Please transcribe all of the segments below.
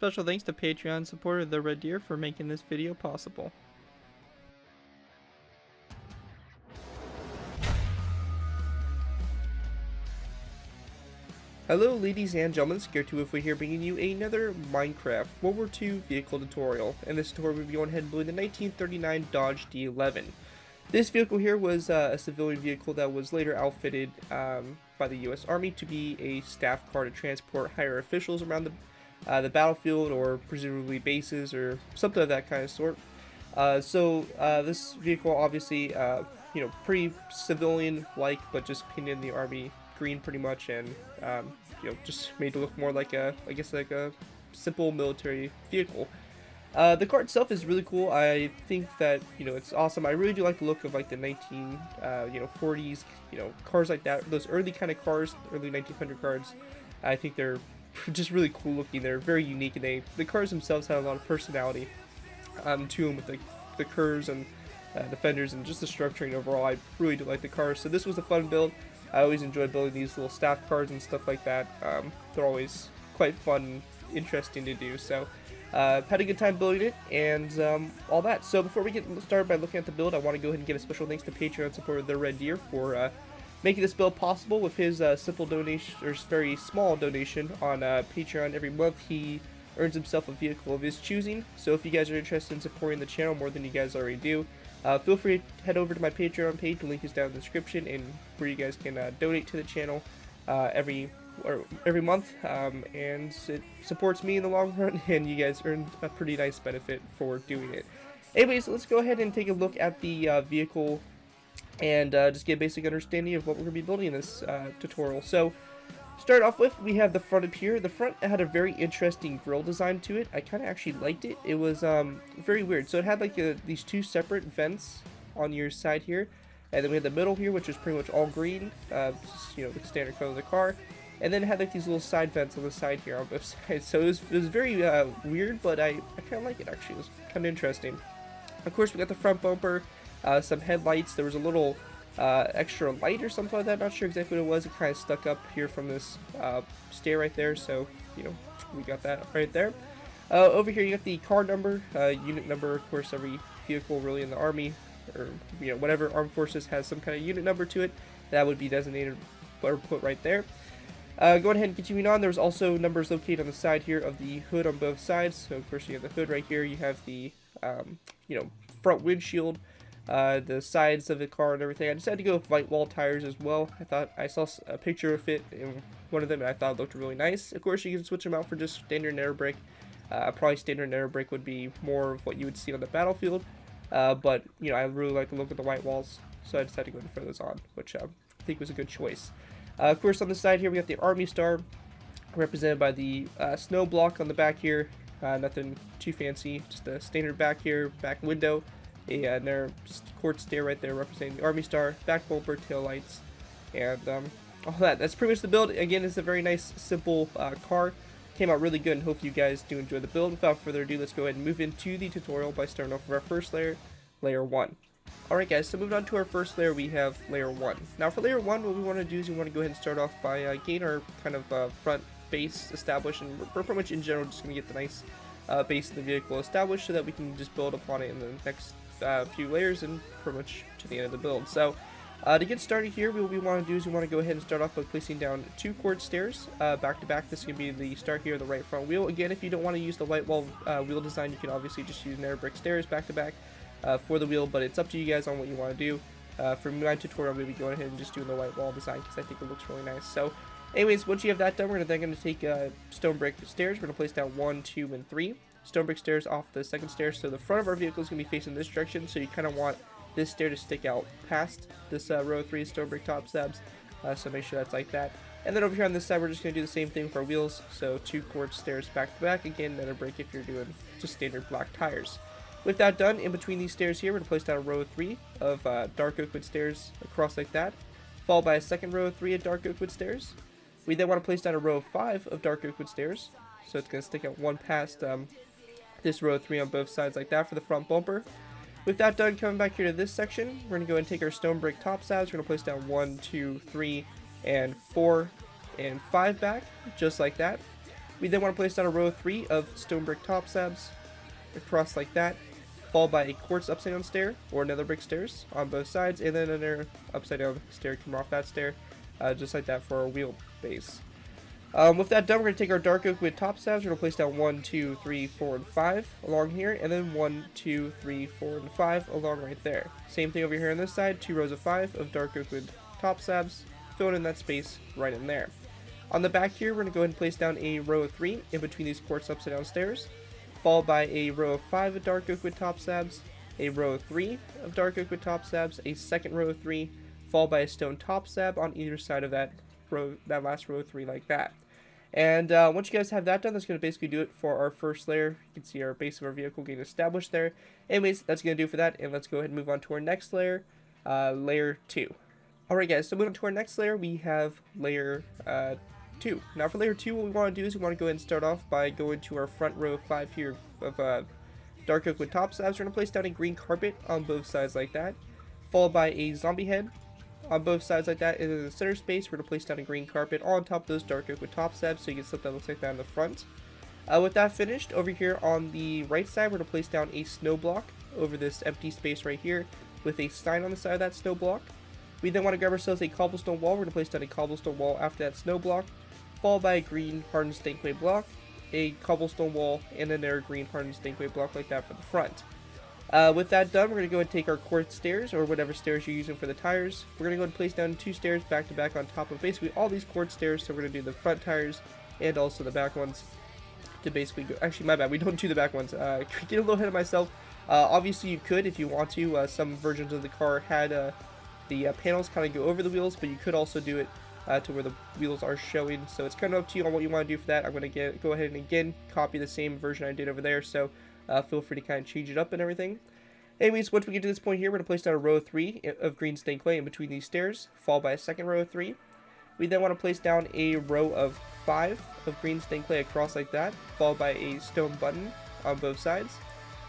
Special thanks to Patreon supporter The Red Deer for making this video possible. Hello ladies and gentlemen, Scared2If here bringing you another Minecraft World War II vehicle tutorial. In this tutorial we'll be going ahead and building the 1939 Dodge D11. This vehicle here was a civilian vehicle that was later outfitted by the US Army to be a staff car to transport higher officials around the battlefield, or presumably bases or something of that kind of sort. This vehicle obviously, pretty civilian-like, but just painted in the Army green pretty much, and just made to look more like a simple military vehicle. The car itself is really cool. I think that it's awesome. I really do like the look of like the 1940s cars like that. Those early kind of cars, early 1900 cars. I think they're just really cool looking. They're very unique, and the cars themselves have a lot of personality to them, with the curves and the fenders and just the structuring overall. I really do like the cars. So this was a fun build. I always enjoy building these little staff cars and stuff like that. They're always quite fun and interesting to do. So had a good time building it and all that. So before we get started by looking at the build, I want to go ahead and give a special thanks to Patreon supporter The Red Deer for making this build possible. With his simple donation, or very small donation on Patreon every month, he earns himself a vehicle of his choosing. So if you guys are interested in supporting the channel more than you guys already do, feel free to head over to my Patreon page. The link is down in the description, and where you guys can donate to the channel every month, and it supports me in the long run, and you guys earn a pretty nice benefit for doing it. Anyways, let's go ahead and take a look at the vehicle and just get a basic understanding of what we're going to be building in this tutorial. So, start off with, we have the front up here. The front had a very interesting grille design to it. I kind of actually liked it. It was very weird. So it had like these two separate vents on your side here, and then we had the middle here, which was pretty much all green, the standard color of the car. And then it had like these little side vents on the side here on both sides. So it was very weird, but I kind of like it actually. It was kind of interesting. Of course, we got the front bumper, some headlights. There was a little extra light or something like that. Not sure exactly what it was. It kind of stuck up here from this stair right there. So we got that right there. Over here you got the car number, unit number. Of course, every vehicle really in the Army, or whatever armed forces, has some kind of unit number to it. That would be designated or put right there. Going ahead and continuing on, there's also numbers located on the side here of the hood on both sides. So of course you have the hood right here. You have the front windshield, the sides of the car and everything. I decided to go with white wall tires as well. I saw a picture of it in one of them, and I thought it looked really nice. Of course, you can switch them out for just standard air brake. Probably standard air brake would be more of what you would see on the battlefield, but I really like the look of the white walls, so I decided to go ahead and throw those on, which I think was a good choice. Of course, on the side here we got the Army Star, represented by the snow block on the back here. Nothing too fancy, just a standard back here, back window, a quartz stair right there representing the Army Star, back bumper, tail lights, and all that. That's pretty much the build. Again, it's a very nice, simple car. Came out really good, and hope you guys do enjoy the build. Without further ado, let's go ahead and move into the tutorial by starting off with our first layer, Layer 1. Alright guys, so moving on to our first layer, we have Layer 1. Now for Layer 1, what we want to do is we want to go ahead and start off by getting our kind of front base established, and we're pretty much in general just going to get the nice base of the vehicle established so that we can just build upon it in the next few layers and pretty much to the end of the build. So to get started here, what we want to do is we want to go ahead and start off by placing down 2 quartz stairs back to back. This is going to be the start here of the right front wheel. Again, if you don't want to use the white wall wheel design, you can obviously just use air brick stairs back to back for the wheel, but it's up to you guys on what you want to do. For my tutorial, I'm going to be going ahead and just doing the white wall design because I think it looks really nice. So anyways, once you have that done, we're then going to take stone brick stairs. We're going to place down 1, 2, and 3 stone brick stairs off the second stair. So the front of our vehicle is going to be facing this direction, so you kind of want this stair to stick out past this row of 3 stone brick top slabs. So make sure that's like that. And then over here on this side, we're just going to do the same thing for our wheels. So 2 quartz stairs back to back. Again, nether brick if you're doing just standard black tires. With that done, in between these stairs here, we're going to place down a row of 3 of dark oak wood stairs across like that, followed by a second row of 3 of dark oak wood stairs. We then want to place down a row of 5 of dark oak wood stairs, so it's going to stick out one past this row of 3 on both sides like that for the front bumper. With that done, coming back here to this section, we're going to go ahead and take our stone brick top slabs. We're going to place down 1, 2, 3, and 4, and 5 back, just like that. We then want to place down a row of 3 of stone brick top slabs across like that, followed by a quartz upside down stair or another brick stairs on both sides, and then another upside down stair coming off that stair, just like that for our wheel base. With that done, we're going to take our dark oak with top slabs. We're going to place down 1, 2, 3, 4, and 5 along here, and then 1, 2, 3, 4, and 5 along right there. Same thing over here on this side, 2 rows of 5 of dark oak with top slabs, filling in that space right in there. On the back here, we're going to go ahead and place down a row of 3 in between these quartz upside down stairs, followed by a row of 5 of dark oak with top slabs, a row of 3 of dark oak with top slabs, a second row of 3, followed by a stone top slab on either side of that row, that last row of 3 like that. And once you guys have that done, that's going to basically do it for our first layer. You can see our base of our vehicle getting established there. Anyways, that's going to do for that, and let's go ahead and move on to our next layer, layer 2. Alright guys, so moving on to our next layer, we have layer 2. Now for layer 2, what we want to do is we want to go ahead and start off by going to our front row of 5 here of dark oak with top slabs. We're going to place down a green carpet on both sides like that, followed by a zombie head on both sides like that. And in the center space, we're going to place down a green carpet on top of those dark oak with top slabs, so you get something that looks like that in the front. With that finished, over here on the right side, we're going to place down a snow block over this empty space right here with a sign on the side of that snow block. We then want to grab ourselves a cobblestone wall. We're going to place down a cobblestone wall after that snow block, followed by a green hardened stink clay block, a cobblestone wall, and then a green hardened stink clay block like that for the front. With that done, we're going to go ahead and take our quartz stairs, or whatever stairs you're using for the tires. We're going to go ahead and place down 2 stairs back to back on top of basically all these quartz stairs. So we're going to do the front tires and also the back ones to basically go. Actually, my bad, we don't do the back ones. Get a little ahead of myself. Obviously, you could if you want to. Some versions of the car had the panels kind of go over the wheels, but you could also do it to where the wheels are showing. So it's kind of up to you on what you want to do for that. I'm going to go ahead and again copy the same version I did over there. So feel free to kind of change it up and everything. Anyways, once we get to this point here, we're going to place down a row of 3 of green stained clay in between these stairs, followed by a second row of 3. We then want to place down a row of 5 of green stained clay across like that, followed by a stone button on both sides.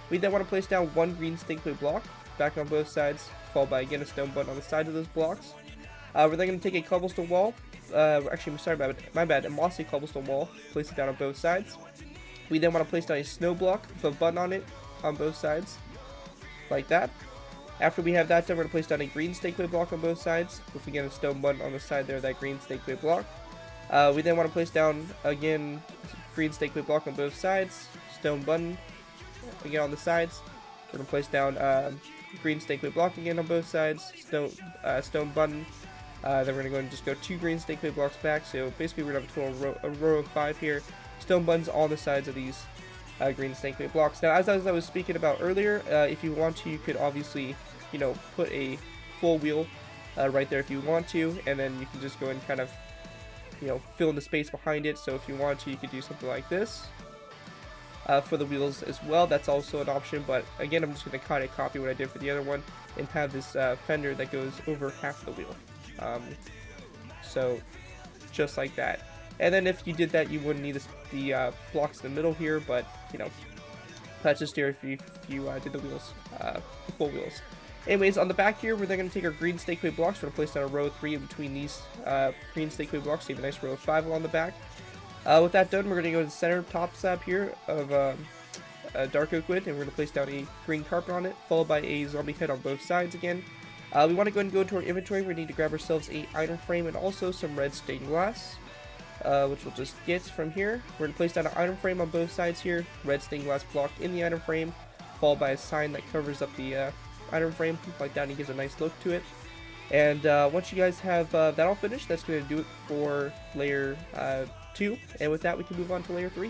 We then want to place down 1 green stained clay block back on both sides, followed by again a stone button on the side of those blocks. We're then going to take a cobblestone wall, actually, sorry, my bad, a mossy cobblestone wall, place it down on both sides. We then want to place down a snow block with a button on it on both sides, like that. After we have that done, we're going to place down a green stake clay block on both sides, with again a stone button on the side there, that green stake clay block. We then want to place down, again, green stake clay block on both sides, stone button, again on the sides. We're going to place down green stake clay block again on both sides, stone button. Then we're going to go and just go 2 green stake clay blocks back, so basically we're going to have a row of 5 here, stone buttons on the sides of these green stake clay blocks. Now, as I was speaking about earlier, if you want to, you could obviously, you know, put a full wheel right there if you want to, and then you can just go and kind of, you know, fill in the space behind it. So if you want to, you could do something like this for the wheels as well. That's also an option, but again, I'm just going to kind of copy what I did for the other one and have this fender that goes over half the wheel. So just like that. And then if you did that, you wouldn't need the blocks in the middle here, but you know, that's just here if you did the wheels, the full wheels. Anyways, on the back here, we're then going to take our green stake clay blocks. We're going to place down a row of 3 in between these green stake clay blocks, so you have a nice row of 5 along the back. With that done, we're going to go to the center top slab here of dark oak wood, and we're going to place down a green carpet on it, followed by a zombie head on both sides again. We want to go ahead and go into our inventory. We need to grab ourselves a item frame and also some red stained glass, which we'll just get from here. We're going to place down an item frame on both sides here, red stained glass block in the item frame, followed by a sign that covers up the item frame like that, and it gives a nice look to it. And once you guys have that all finished, that's going to do it for layer 2. And with that, we can move on to layer 3.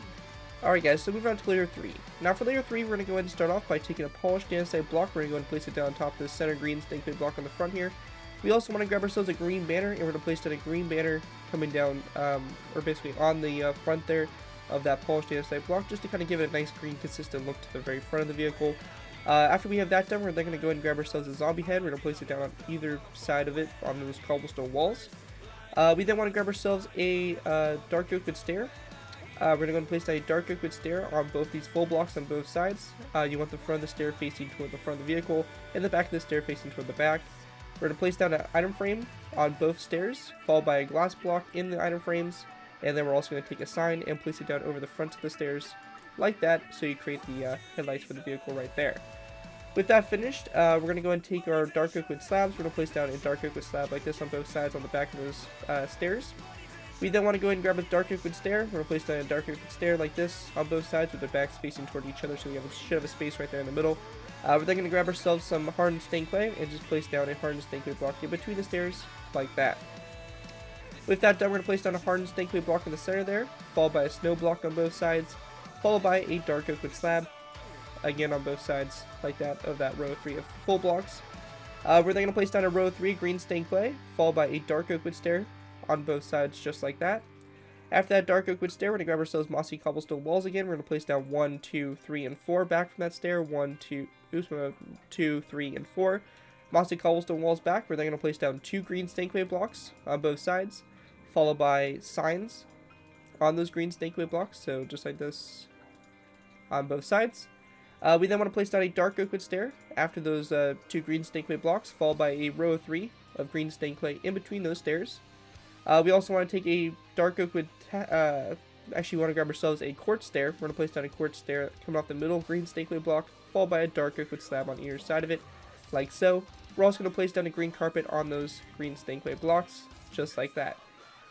Alright guys, so moving on to layer 3. Now for layer 3, we're going to go ahead and start off by taking a polished andesite block. We're going to go ahead and place it down on top of the center green stake clay block on the front here. We also want to grab ourselves a green banner, and we're going to place down a green banner coming down, or basically on the front there of that polished andesite block, just to kind of give it a nice green consistent look to the very front of the vehicle. After we have that done, we're then going to go ahead and grab ourselves a zombie head. We're going to place it down on either side of it on those cobblestone walls. We then want to grab ourselves a dark oak wood stair. We're going to go and place down a dark oak wood stair on both these full blocks on both sides. You want the front of the stair facing toward the front of the vehicle, and the back of the stair facing toward the back. We're going to place down an item frame on both stairs, followed by a glass block in the item frames, And then we're also going to take a sign and place it down over the front of the stairs like that, so you create the headlights for the vehicle right there. With that finished, we're going to go and take our dark oak wood slabs. We're going to place down a dark oak wood slab like this on both sides on the back of those stairs. We then want to go ahead and grab a dark oak wood stair. We're going to place down a dark oak wood stair like this on both sides with their backs facing toward each other, so we should have a space right there in the middle. We're then going to grab ourselves some hardened stained clay and just place down a hardened stained clay block in between the stairs like that. With that done, we're going to place down a hardened stained clay block in the center there, followed by a snow block on both sides, followed by a dark oak wood slab, again on both sides like that of that row 3 of full blocks. We're then going to place down a row 3 green stained clay, followed by a dark oak wood stair on both sides just like that. After that dark oak wood stair, we're going to grab ourselves mossy cobblestone walls again. We're going to place down 1, 2, 3, and 4 back from that stair. 1, 2, 3, and 4. Mossy cobblestone walls back. We're then going to place down 2 green stained clay blocks on both sides, followed by signs on those green stained clay blocks, so just like this on both sides. We then want to place down a dark oak wood stair after those 2 green stained clay blocks, followed by a row of 3 of green stained clay in between those stairs. We also want to take a dark oak wood, actually we want to grab ourselves a quartz stair. We're going to place down a quartz stair coming off the middle green stained clay block, followed by a dark oak wood slab on either side of it, like so. We're also going to place down a green carpet on those green stained clay blocks, just like that.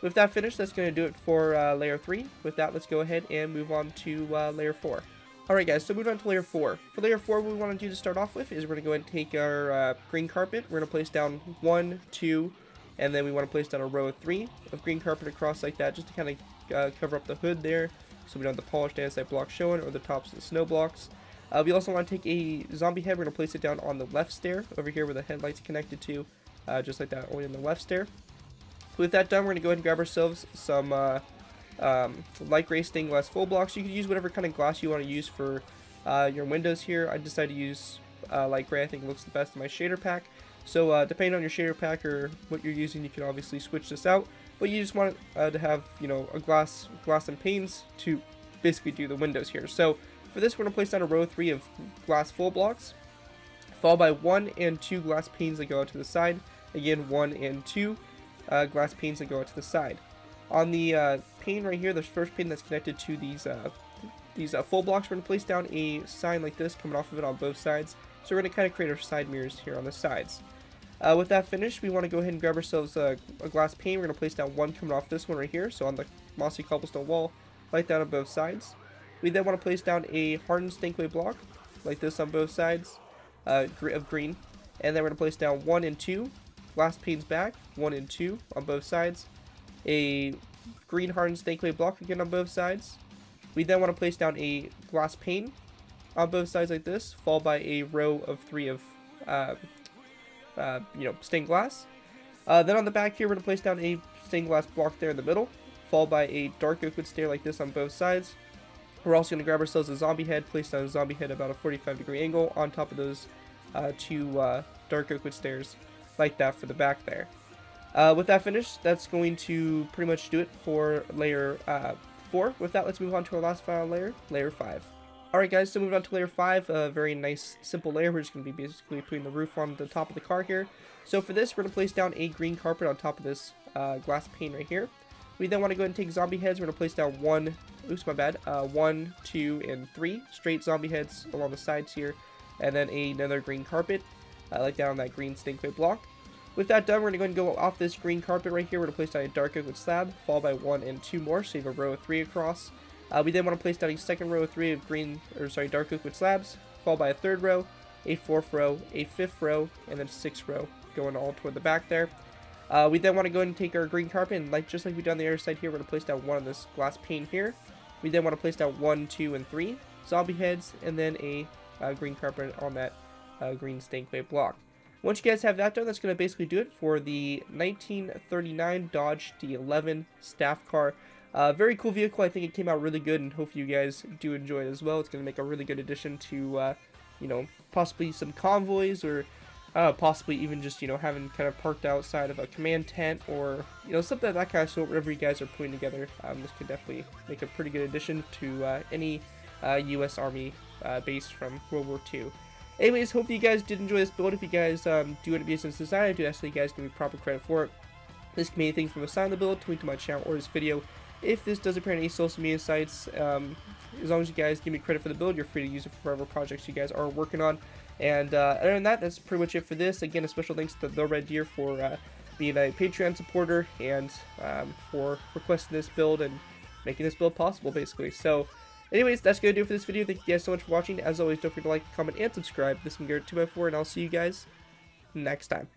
With that finished, that's going to do it for layer 3. With that, let's go ahead and move on to layer 4. Alright guys, so moving on to layer 4. For layer 4, what we want to do to start off with is we're going to go ahead and take our green carpet. We're going to place down 1, 2, and then we want to place down a row of 3 of green carpet across like that, just to kind of cover up the hood there, so we don't have the polished andesite block showing, or the tops of the snow blocks. We also want to take a zombie head. We're going to place it down on the left stair, over here where the headlight's connected to, just like that, only on the left stair. With that done, we're going to go ahead and grab ourselves some light gray stained glass full blocks. You can use whatever kind of glass you want to use for your windows here. I decided to use light gray. I think it looks the best in my shader pack. So depending on your shader pack or what you're using, you can obviously switch this out. But you just want to have, you know, a glass and panes to basically do the windows here. So for this, we're going to place down a row 3 of glass full blocks, followed by 1 and 2 glass panes that go out to the side. Again, 1 and 2 glass panes that go out to the side. On the pane right here, the first pane that's connected to these full blocks, we're going to place down a sign like this coming off of it on both sides. So we're going to kind of create our side mirrors here on the sides. With that finished, we want to go ahead and grab ourselves a glass pane. We're going to place down 1 coming off this one right here, so on the mossy cobblestone wall, like that on both sides. We then want to place down a hardened stained clay block, like this on both sides of green. And then we're going to place down 1 and 2 glass panes back, 1 and 2 on both sides. A green hardened stained clay block again on both sides. We then want to place down a glass pane on both sides like this, followed by a row of 3 of stained glass. Then on the back here, we're going to place down a stained glass block there in the middle, followed by a dark oak wood stair like this on both sides. We're also going to grab ourselves a zombie head, place down a zombie head about a 45-degree angle on top of those 2 dark oak wood stairs like that for the back there. With that finished, that's going to pretty much do it for layer 4. With that, let's move on to our last final layer, layer 5. Alright guys, so moving on to layer 5, a very nice, simple layer. We're just going to be basically putting the roof on the top of the car here. So for this, we're going to place down a green carpet on top of this glass pane right here. We then want to go ahead and take zombie heads. We're going to place down 1, 2, and 3 straight zombie heads along the sides here. And then another green carpet, like that on that green stained clay block. With that done, we're going to go ahead and go off this green carpet right here. We're going to place down a dark oak wood slab, followed by 1 and 2 more, so you have a row of 3 across. We then want to place down a second row of 3 of dark oak wood slabs, followed by a 3rd row, a 4th row, a 5th row, and then a 6th row, going all toward the back there. We then want to go ahead and take our green carpet, and just like we did on the other side here, we're going to place down 1 on this glass pane here. We then want to place down 1, 2, and 3 zombie heads, and then a green carpet on that green stained clay block. Once you guys have that done, that's going to basically do it for the 1939 Dodge D11 staff car. Very cool vehicle. I think it came out really good, and hopefully you guys do enjoy it as well. It's going to make a really good addition to, possibly some convoys, or possibly even just, having kind of parked outside of a command tent, or, something of that kind of sort, whatever you guys are putting together. This could definitely make a pretty good addition to any U.S. Army base from World War II. Anyways, hope you guys did enjoy this build. If you guys do want to be a citizen society, I do ask that you guys give me proper credit for it. This can be anything from a sign of the build, to link to my channel, or this video. if this does appear on any social media sites. As long as you guys give me credit for the build, you're free to use it for whatever projects you guys are working on. And other than that, that's pretty much it for this. Again, a special thanks to The Red Deer for being a Patreon supporter and for requesting this build and making this build possible, basically. So, anyways, that's going to do it for this video. Thank you guys so much for watching. As always, don't forget to like, comment, and subscribe. This has been Garrett 2x4, and I'll see you guys next time.